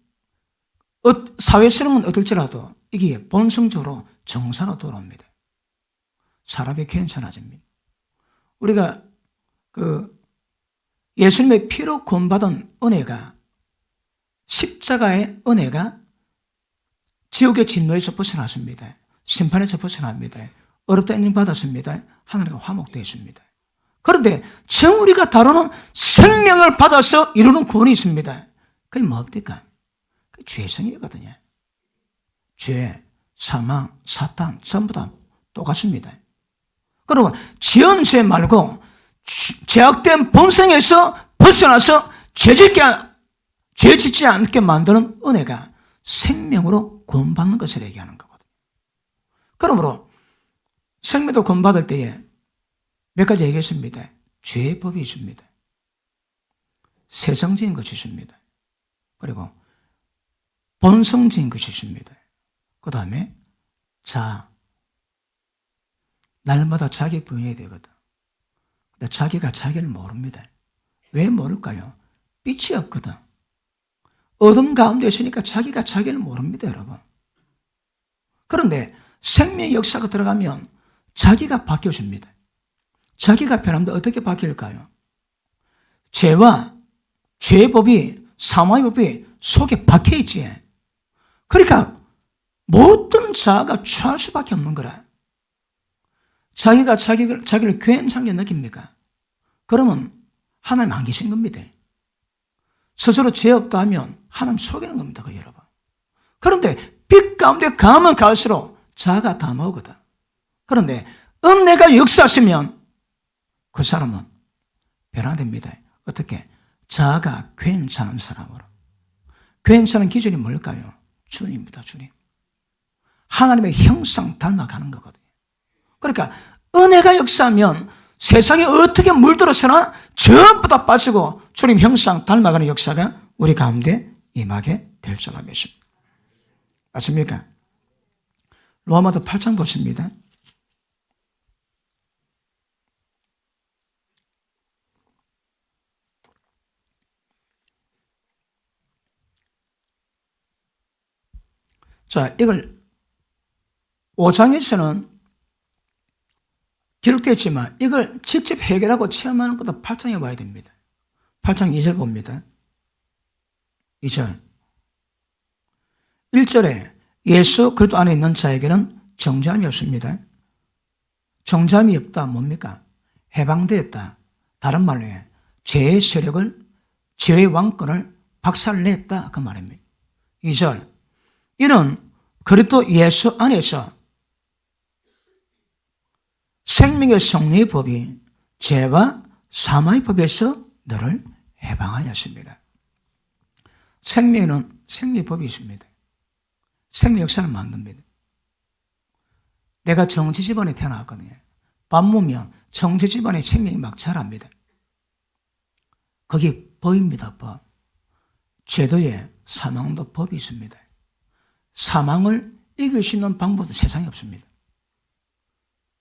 사회성은 어떨지라도 이게 본성적으로 정상으로 돌아옵니다. 사람이 괜찮아집니다. 우리가 예수님의 피로 구원받은 은혜가, 십자가의 은혜가 지옥의 진노에서 벗어났습니다. 심판에서 벗어납니다. 어렵다 인정받았습니다. 하나님과 화목되었습니다. 그런데 지금 우리가 다루는 생명을 받아서 이루는 구원이 있습니다. 그게 뭡니까? 그게 죄성이거든요. 죄, 사망, 사탄 전부 다 똑같습니다. 그리고 지은 죄 말고 죄악된 본성에서 벗어나서 죄 짓지 않게 만드는 은혜가 생명으로 구원받는 것을 얘기하는 거거든요. 그러므로 생명도 구원받을 때에 몇 가지 얘기했습니다. 죄의 법이 있습니다. 세상적인 것이 있습니다. 그리고 본성적인 것이 있습니다. 그 다음에 날마다 자기 부인해야 되거든. 근데 자기가 자기를 모릅니다. 왜 모를까요? 빛이 없거든. 어둠 가운데 있으니까 자기가 자기를 모릅니다, 여러분. 그런데 생명의 역사가 들어가면 자기가 바뀌어집니다. 자기가 변하면 어떻게 바뀔까요? 죄와 죄의 법이, 사망의 법이 속에 박혀있지. 그러니까 모든 자아가 취할 수밖에 없는 거라. 자기가 자기를 괜찮게 느낍니까? 그러면 하나님 안 계신 겁니다. 스스로 죄 없다 하면 하나님 속이는 겁니다, 여러분. 그런데 빛 가운데 가면 갈수록 자아가 다 나오거든. 그런데 은혜가 역사하시면 그 사람은 변화됩니다. 어떻게? 자아가 괜찮은 사람으로. 괜찮은 기준이 뭘까요? 주님입니다, 주님. 하나님의 형상 닮아가는 거거든요. 그러니까 은혜가 역사하면 세상에 어떻게 물들어서나 전부 다 빠지고 주님 형상 닮아가는 역사가 우리 가운데 임하게 될 줄 믿습니다. 맞습니까? 로마서 8장 보십니다. 자, 이걸 5장에서는 기록되었지만 이걸 직접 해결하고 체험하는 것도 8장에 와야 됩니다. 8장 2절 봅니다. 2절. 1절에 예수 그리스도 안에 있는 자에게는 정죄함이 없습니다. 정죄함이 없다 뭡니까? 해방되었다. 다른 말로 해 죄의 세력을, 죄의 왕권을 박살냈다 그 말입니다. 2절. 이는 그리스도 예수 안에서 생명의 성리의 법이 죄와 사망의 법에서 너를 해방하였습니다. 생명에는 생명의 법이 있습니다. 생명 역사를 만듭니다. 내가 정치 집안에 태어났거든요. 밥 먹으면 정치 집안에 생명이 막 자랍니다. 거기 법입니다, 법. 죄도에 사망도 법이 있습니다. 사망을 이길 수 있는 방법은 세상에 없습니다.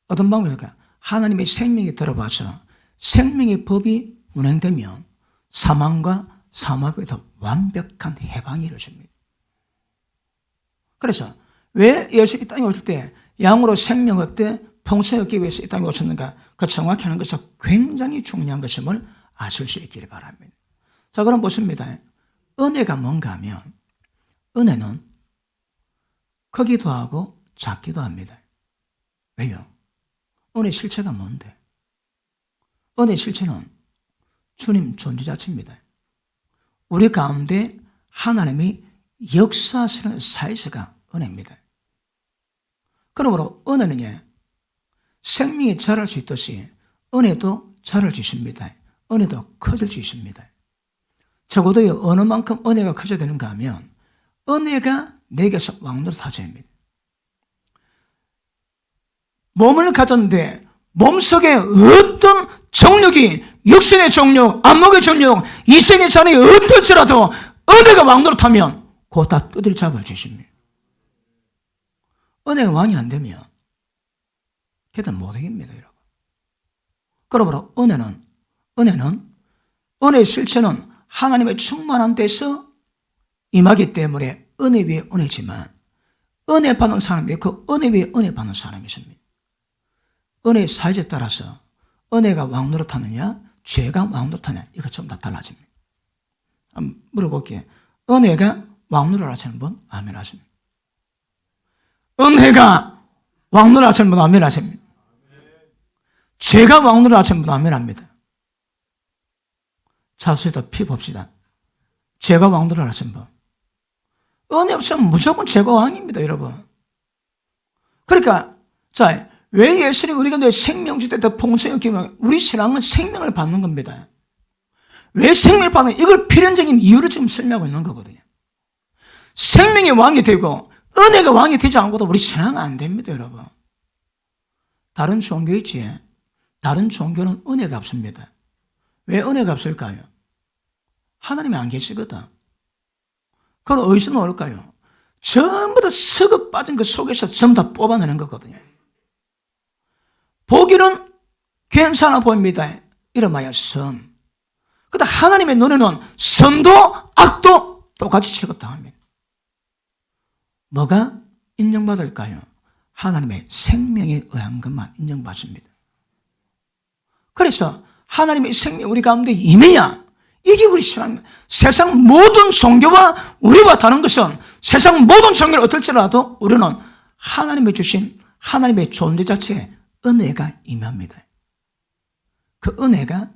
어떤 방법일까? 하나님의 생명이 들어와서 생명의 법이 운행되면 사망과 사망에서 완벽한 해방이 이루어집니다. 그래서 왜 예수 이 땅에 오실 때 양으로 생명 얻되 평생 얻기 위해서 이 땅에 오셨는가? 그 정확히 하는 것은 굉장히 중요한 것임을 아실 수 있기를 바랍니다. 자, 그럼 보십니다. 은혜가 뭔가 하면 은혜는 크기도 하고 작기도 합니다. 왜요? 은혜 실체가 뭔데? 은혜 실체는 주님 존재 자체입니다. 우리 가운데 하나님이 역사하시는 사이즈가 은혜입니다. 그러므로 은혜는 생명이 자랄 수 있듯이 은혜도 자랄 수 있습니다. 은혜도 커질 수 있습니다. 적어도 어느 만큼 은혜가 커져야 되는가 하면 은혜가 내게서 왕노릇 하셔야 합니다. 몸을 가졌는데 몸속에 어떤 정력이, 육신의 정력, 안목의 정력, 이생의 자랑이 어떨지라도 은혜가 왕노릇하면 그거 다 두드려 잡아주십니다. 은혜가 왕이 안 되면 걔들 못 이깁니다, 여러분. 그러므로 은혜의 실체는 하나님의 충만한 데서 임하기 때문에 은혜 위에 은혜지만, 은혜 받는 사람이 그 은혜 위에 은혜 받는 사람이 있습니다. 은혜의 사이즈에 따라서 은혜가 왕노릇하느냐, 죄가 왕노릇하느냐, 이거 전부 다 달라집니다. 한번 물어볼게요. 은혜가 왕노릇하시는 분, 아멘 하십니다. 은혜가 왕노릇하시는 분, 아멘 하십니다. 죄가 왕노릇하시는 분, 아멘 합니다. 자수에다 피 봅시다. 죄가 왕노릇하시는 분. 은혜 없으면 무조건 죄가 왕입니다, 여러분. 그러니까, 자, 왜 예수님이 우리가 내 생명 주되 더 풍성히 기면 우리 신앙은 생명을 받는 겁니다. 왜 생명을 받는, 이걸 필연적인 이유를 지금 설명하고 있는 거거든요. 생명이 왕이 되고 은혜가 왕이 되지 않고도 우리 신앙은 안 됩니다, 여러분. 다른 종교 있지? 다른 종교는 은혜가 없습니다. 왜 은혜가 없을까요? 하나님이 안 계시거든. 그건 어디서 나올까요? 전부 다 썩어 빠진 그 속에서 전부 다 뽑아내는 거거든요. 보기는 괜찮아 보입니다. 이름하여 선. 그런데 하나님의 눈에는 선도 악도 똑같이 취급당합니다. 뭐가 인정받을까요? 하나님의 생명에 의한 것만 인정받습니다. 그래서 하나님의 생명 우리 가운데 임해야 이게 우리 신앙입니다. 세상 모든 종교와 우리와 다른 것은 세상 모든 종교를 어떨지라도 우리는 하나님의 주신 하나님의 존재 자체에 은혜가 임합니다. 그 은혜가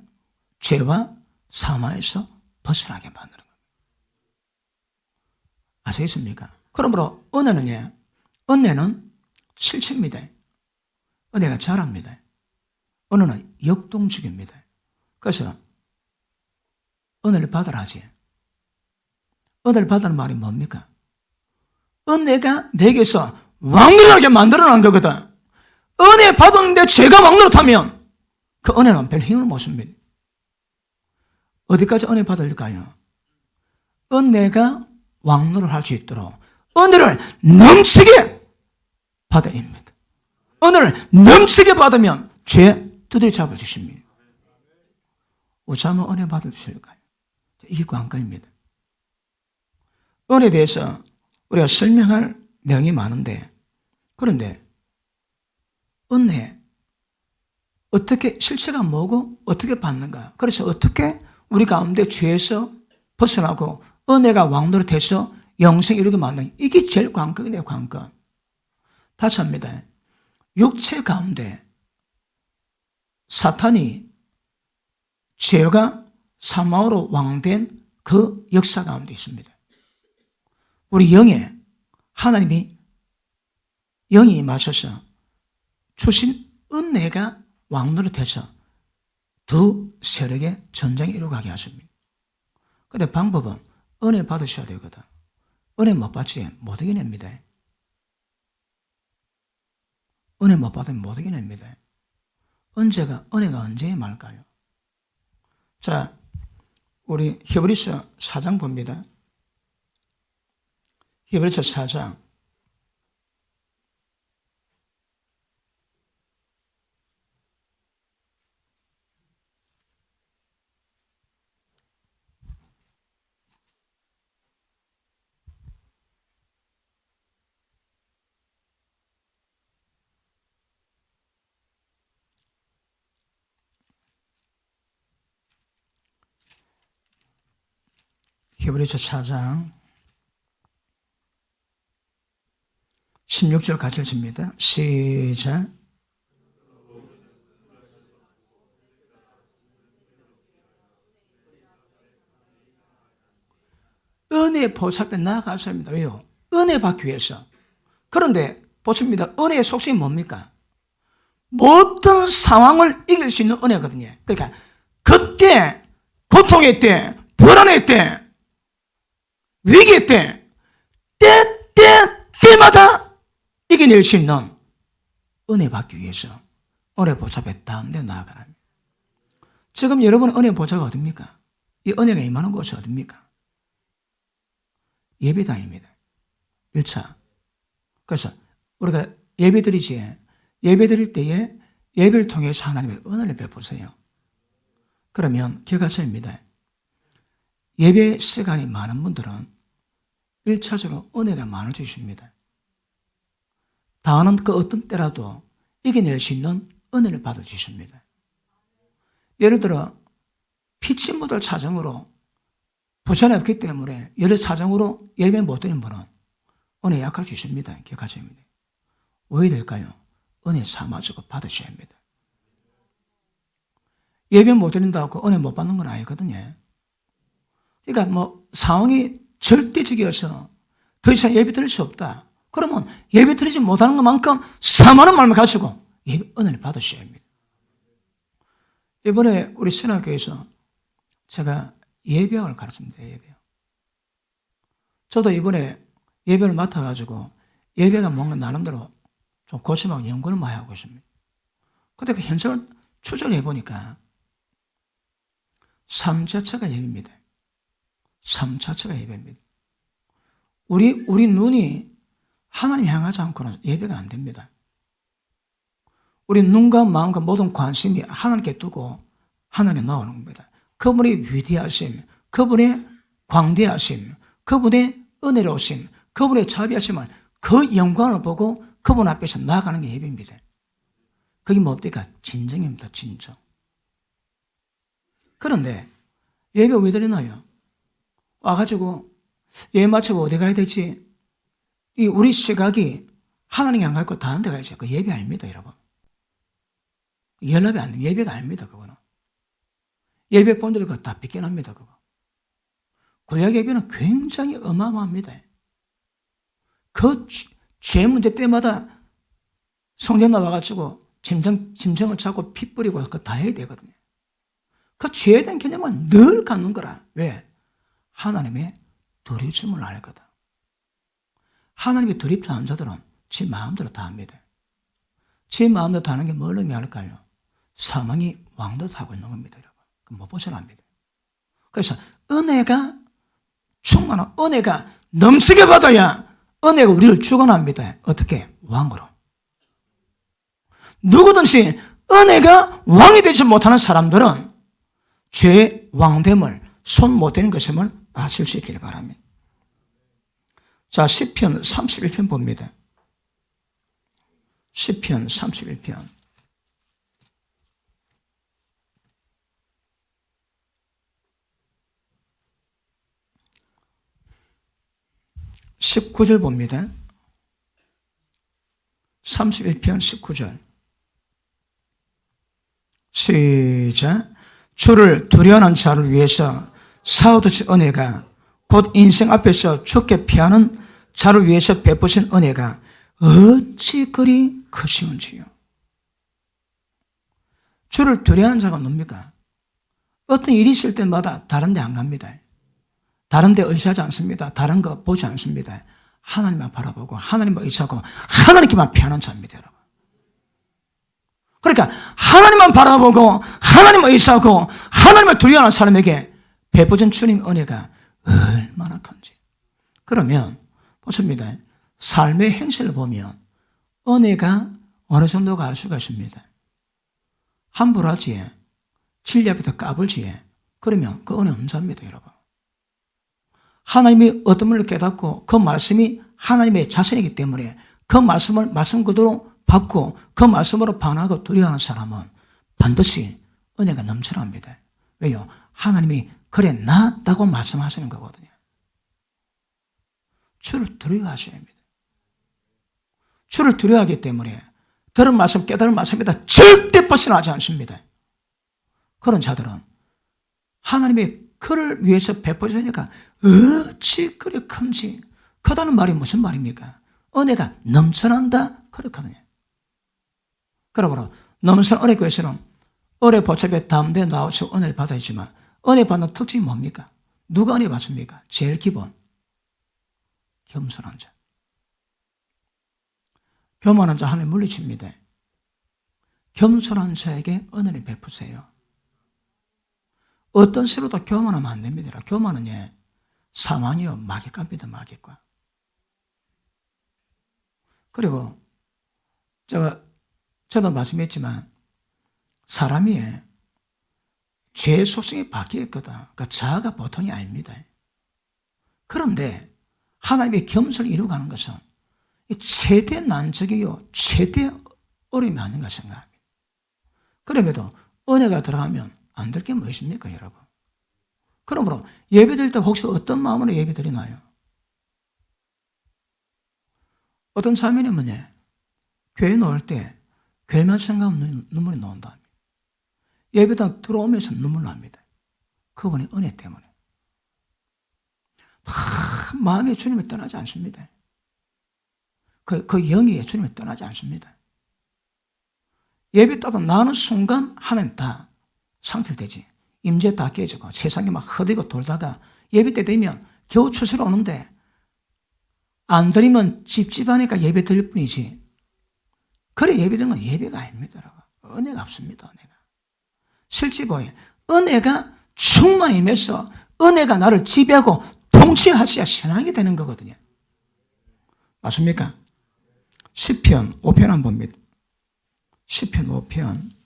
죄와 사망에서 벗어나게 만드는 겁니다. 아시겠습니까? 그러므로 은혜는 실체입니다. 은혜가 자랍니다. 은혜는 역동적입니다. 그래서 은혜를 받으라 하지. 은혜를 받으라는 말이 뭡니까? 은혜가 내게서 왕노릇하게 만들어놓은 거거든. 은혜 받았는데 죄가 왕노릇하면 그 은혜는 별 힘을 못 씁니다. 어디까지 은혜 받을까요? 은혜가 왕노릇할 수 있도록 은혜를 넘치게 받아야 합니다. 은혜를 넘치게 받으면 죄 두드려 잡아주십니다. 어쩌면 은혜 받을 수 있을까요? 이게 관건입니다. 은혜에 대해서 우리가 설명할 내용이 많은데, 그런데 은혜 어떻게, 실체가 뭐고 어떻게 받는가? 그래서 어떻게 우리 가운데 죄에서 벗어나고 은혜가 왕노릇해서 영생 이루게 만드는, 이게 제일 관건이에요. 관건. 다시 합니다. 육체 가운데 사탄이 죄가 사망으로 왕된 그 역사 가운데 있습니다. 우리 영에 하나님이 영이 임하셔서 주신 은혜가 왕노릇해서 두 세력의 전쟁이 이루어가게 하십니다. 그런데 방법은 은혜 받으셔야 되거든. 은혜 못 받지 못 이겨냅니다. 은혜 못 받으면 못 이겨냅니다. 은혜가 언제 말까요? 자, 우리 히브리서 4장 봅니다. 히브리서 4장. 히브리서 4장 16절 같이 읽습니다. 시작. 은혜의 보좌 앞에 나아가서 합니다. 왜요? 은혜 받기 위해서. 그런데 보십니다. 은혜의 속성이 뭡니까? 모든 상황을 이길 수 있는 은혜거든요. 그러니까 그때, 고통의 때, 불안의 때, 위기의 때, 때마다 이겨낼 수 있는 은혜 받기 위해서 은혜 보좌에 다음대 나아가라. 지금 여러분 은혜 보좌가 어딥니까? 이 은혜가 임하는 곳이 어딥니까? 예배당입니다. 1차. 그래서 우리가 예배 드리지, 예배 드릴 때에 예배를 통해서 하나님의 은혜를 베푸세요. 그러면 결과적입니다. 예배 시간이 많은 분들은 1차적으로 은혜가 많을 주십니다. 다하는 그 어떤 때라도 이겨낼 수 있는 은혜를 받을 주십니다. 예를 들어 피치 못할 사정으로 부천이 없기 때문에 여러 사정으로 예배 못 드리는 분은 은혜 약할 수 있습니다. 기억하십니다. 왜 될까요? 은혜 삼아주고 받으셔야 합니다. 예배 못 드린다고 은혜 못 받는 건 아니거든요. 그러니까 상황이 절대적이어서 더 이상 예배 드릴 수 없다. 그러면 예배 드리지 못하는 것만큼 사모하는 마음을 가지고 은혜를 받으셔야 합니다. 이번에 우리 신학교에서 제가 예배학을 가르칩니다. 예배학. 저도 이번에 예배를 맡아가지고 예배가 뭔가 나름대로 좀 고심하고 연구를 많이 하고 있습니다. 근데 그 현장을 추적해 보니까 삶 자체가 예배입니다. 삶 자체가 예배입니다. 우리 눈이 하나님 향하지 않고는 예배가 안 됩니다. 우리 눈과 마음과 모든 관심이 하나님께 두고 하나님 나오는 겁니다. 그분의 위대하심, 그분의 광대하심, 그분의 은혜로우심, 그분의 자비하심을 그 영광을 보고 그분 앞에서 나아가는 게 예배입니다. 그게 뭡니까? 진정입니다. 진정. 그런데 예배 왜 드리나요? 와가지고 예배 마치고 어디 가야 되지? 이 우리 시각이 하나님 향할 거 다른 데 가야지. 그 예배 아닙니다, 여러분. 연락이 안 됩니다. 예배가 아닙니다, 그거는. 예배 본들이 그거 다 빗겨납니다, 그거. 구약 예배는 굉장히 어마어마합니다. 그 죄 문제 때마다 성전 나와가지고 짐승을 잡고 피 뿌리고 그거 다 해야 되거든요. 그 죄에 대한 개념은 늘 갖는 거라. 왜? 하나님의 두려움을 알거든. 하나님의 두렵지 않은 자들은 지 마음대로 다 합니다. 지 마음대로 다 하는 게 뭘 의미할까요? 사망이 왕도하고 있는 겁니다, 여러분. 못 벗어납니다. 그래서 은혜가 충만한 은혜가 넘치게 받아야 은혜가 우리를 주관합니다. 어떻게? 왕으로. 누구든지 은혜가 왕이 되지 못하는 사람들은 죄의 왕됨을 손 못 대는 것임을 아실 수 있기를 바랍니다. 자, 시편 31편 봅니다. 시편 31편. 19절 봅니다. 31편 19절. 시작. 주를 두려워하는 자를 위해서 사오듯이 은혜가 곧 인생 앞에서 죽게 피하는 자를 위해서 베푸신 은혜가 어찌 그리 크시운지요. 주를 두려워하는 자가 뭡니까? 어떤 일이 있을 때마다 다른 데 안 갑니다. 다른 데 의지하지 않습니다. 다른 거 보지 않습니다. 하나님만 바라보고 하나님만 의지하고 하나님께만 피하는 자입니다, 여러분. 그러니까 하나님만 바라보고 하나님을 의지하고 하나님을 두려워하는 사람에게 베푸신 주님 은혜가 얼마나 큰지. 그러면 보십니다. 삶의 행실을 보면 은혜가 어느 정도가 알 수가 있습니다. 함부로 하지, 진리 앞에서 까불지, 그러면 그 은혜 없는 자입니다, 여러분. 하나님이 어떤 분을 깨닫고 그 말씀이 하나님의 자신이기 때문에 그 말씀을 말씀 그대로 받고 그 말씀으로 반하고 두려워하는 사람은 반드시 은혜가 넘쳐납니다. 왜요? 하나님이 그래 낫다고 말씀하시는 거거든요. 주를 두려워하셔야 합니다. 주를 두려워하기 때문에 들은 말씀, 깨달은 말씀에다 절대 벗어나지 않습니다. 그런 자들은 하나님의 그를 위해서 베푸시니까 어찌 그리 큰지. 크다는 말이 무슨 말입니까? 은혜가 넘쳐난다 그렇거든요. 그러므로 넘쳐난 은혜 교회에서는 은혜 보좌에 담대 나오시고 은혜를 받아야지만 은혜 받는 특징이 뭡니까? 누가 은혜 받습니까? 제일 기본 겸손한 자. 교만한 자 하나님 물리칩니다. 겸손한 자에게 은혜를 베푸세요. 어떤 시로도 교만하면 안 됩니다. 교만은 사망이요, 마귀갑니다, 마귀과. 그리고 저도 말씀했지만 사람이 죄의 속성이 바뀌었거든. 그러니까 자아가 보통이 아닙니다. 그런데 하나님의 겸손을 이루어가는 것은 최대 난적이요, 최대 어려움이 아닌가 생각합니다. 그럼에도 은혜가 들어가면 안 될 게 무엇입니까, 여러분? 그러므로 예배 드릴 때 혹시 어떤 마음으로 예배 드리나요? 어떤 사람이냐면 교회 나올 때 교회만 생각하면 눈물이 나온다. 예배당 들어오면서 눈물 납니다. 그분의 은혜 때문에. 마음이 주님을 떠나지 않습니다. 그 영이 주님을 떠나지 않습니다. 예배 따도 나는 순간 하나님 다 상틀되지. 임재 다 깨지고 세상에 막 허대고 돌다가 예배 때 되면 겨우 추스러 오는데 안 드리면 찝찝하니까 예배 드릴 뿐이지. 그래 예배 드리는 건 예배가 아닙니다. 은혜가 없습니다. 은혜가. 실제 보여 은혜가 충만히 임해서 은혜가 나를 지배하고 통치하셔야 신앙이 되는 거거든요. 맞습니까? 시편 5편 한번 봅니다. 시편 5편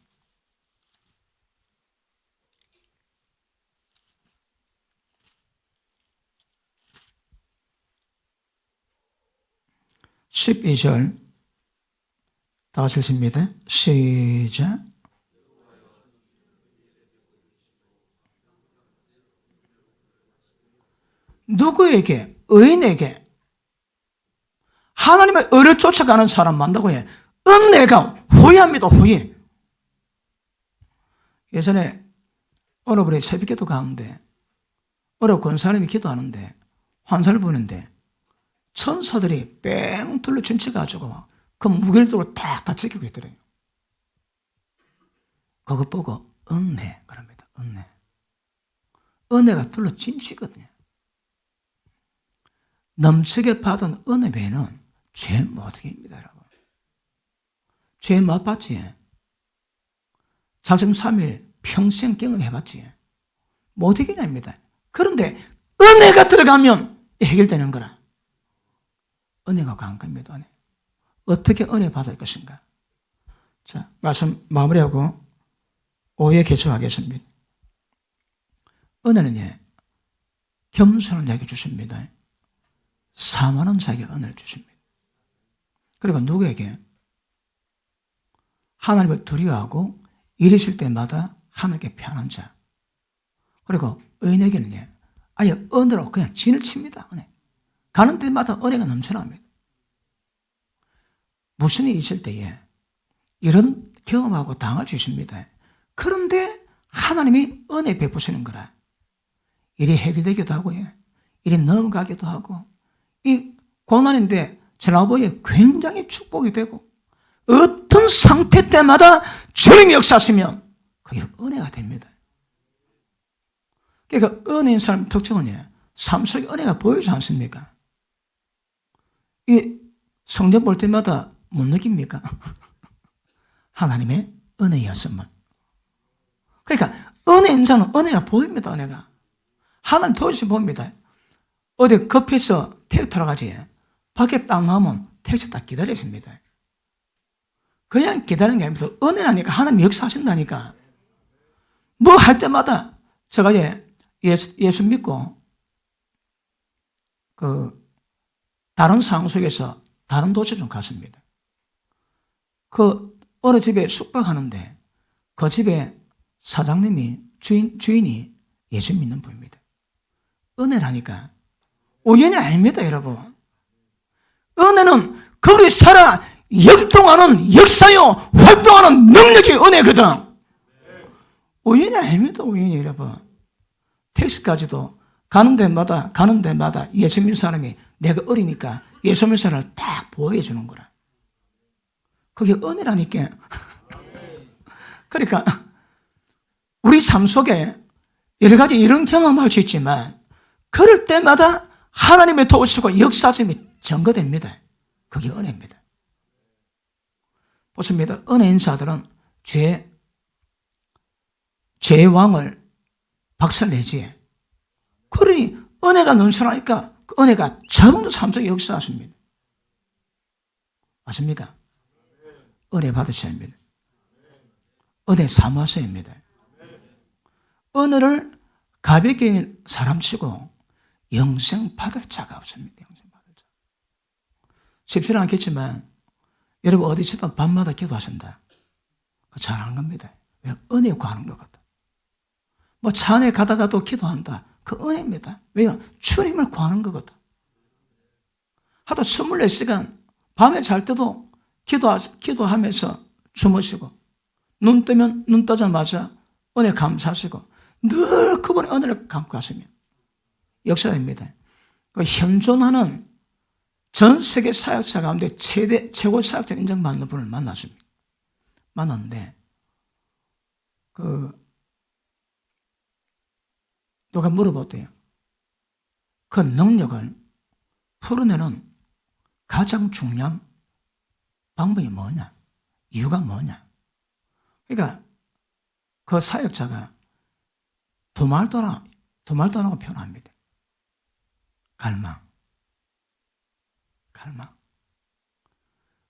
12절 다 같이 읽습니다. 시작. 누구에게? 의인에게. 하나님의 의를 쫓아가는 사람 만다고 해. 은혜가 후회합니다. 후회. 예전에 어느 분이 새벽기도 가는데 어느 권사님이 기도하는데 환사를 보는데 천사들이 뺑 둘러 진쳐가지고 그 무게를 들고 다 지키고 있더래요. 그거 보고 은혜 그럽니다. 은혜. 은혜가 둘러 진치거든요. 넘치게 받은 은혜 외에는 죄 못하게입니다, 여러분. 죄 맛봤지? 자정 3일 평생 경험해봤지? 못하게 합니다. 그런데 은혜가 들어가면 해결되는 거라. 은혜가 강한 겁니다. 은혜. 어떻게 은혜 받을 것인가? 자, 말씀 마무리하고 오후에 개척하겠습니다. 은혜는 겸손한 자에게 주십니다. 사모하는 자에게 은혜를 주십니다. 그리고 누구에게? 하나님을 두려워하고 일하실 때마다 하나님께 피하는 자. 그리고 의인에게는 아예 은혜로 그냥 진을 칩니다. 은혜. 가는 데마다 은혜가 넘쳐납니다. 무슨 일이 있을 때에 이런 경험하고 당할 수 있습니다. 그런데 하나님이 은혜 베푸시는 거라. 일이 해결되기도 하고요. 일이 넘어가기도 하고 이 고난인데 전화보에 굉장히 축복이 되고 어떤 상태 때마다 주님이 역사하시면 그게 은혜가 됩니다. 그러니까 은혜인 사람 특징은 삶 속에 은혜가 보이지 않습니까? 이 성경 볼 때마다 못 느낍니까? 하나님의 은혜였으면. 그러니까 은혜인 자는 은혜가 보입니다. 은혜가. 하나님 도저히 봅니다. 어디 급해서 택시 타러 가지. 밖에 딱 나오면 택시 딱 기다리십니다. 그냥 기다리는 게 아니라 은혜라니까 하나님 역사하신다니까. 뭐 할 때마다 제가 예수 믿고 다른 상황 속에서 다른 도시 좀 갔습니다. 그 어느 집에 숙박하는데 그 집에 사장님이 주인이 예수 믿는 분입니다. 은혜라니까. 우연이 아닙니다, 여러분. 은혜는 그리 살아 역동하는 역사요 활동하는 능력이 은혜거든. 우연이 아닙니다, 우연이 여러분. 택시까지도 가는 데마다 예수 믿는 사람이 내가 어리니까 예수 믿는 사람을 딱 보호해 주는 거라. 그게 은혜라니까. 그러니까 우리 삶 속에 여러 가지 이런 경험할 수 있지만 그럴 때마다 하나님의 도우시고 역사심이 증거됩니다. 그게 은혜입니다. 보십니다. 은혜인 자들은 죄의 왕을 박살내지. 그러니 은혜가 넘쳐나니까 그 은혜가 자동으로 삶 속에 역사하십니다. 맞습니까? 은혜 받으셔야 합니다. 은혜 사모하셔야 합니다. 은혜를 가볍게 사람치고 영생 받을 자가 없습니다. 영생 받을 자. 쉽지는 않겠지만 여러분 어디서든 밤마다 기도하신다. 잘하는 겁니다. 왜? 은혜 구하는 거거든. 뭐 차 안에 가다가도 기도한다. 그 은혜입니다. 왜요? 주님을 구하는 거거든. 하도 24시간 밤에 잘 때도 기도하면서 주무시고 눈 뜨면 눈 뜨자마자 은혜 감사하시고 늘 그분의 은혜를 감고 가시면 역사입니다. 그 현존하는 전 세계 사역자 가운데 최고 사역자 인정받는 분을 만났습니다. 만났는데 누가 물어봤대요. 그 능력을 풀어내는 가장 중요한 방법이 뭐냐? 이유가 뭐냐? 그러니까 그 사역자가 두 말도 안 하고 표현합니다. 갈망.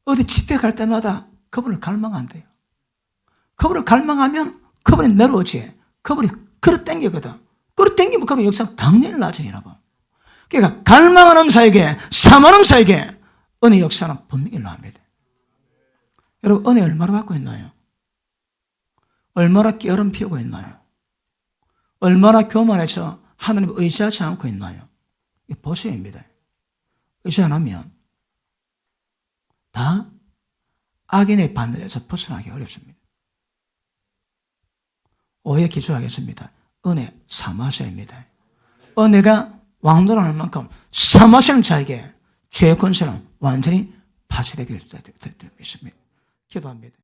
어디 집회 갈 때마다 그분을 갈망한대요. 그분을 갈망하면 그분이 내려오지. 그분이 그릇 땡기거든. 그릇 땡기면 그분 역사 당연히 나죠, 여러분. 그러니까 갈망하는 자에게, 사모하는 자에게 은혜 역사는 분명히 일어납니다. 여러분, 은혜 얼마나 받고 있나요? 얼마나 깨어름 피우고 있나요? 얼마나 교만해서 하나님을 의지하지 않고 있나요? 이거 보셔야 합니다. 의지 안 하면 다 악인의 바늘에서 벗어나기 어렵습니다. 오해 기초하겠습니다. 은혜 사모하셔야 합니다. 은혜가 왕도라는 만큼 사모하시는 자에게 죄의 권세는 완전히 파쇄되길 믿습니다. 기도합니다.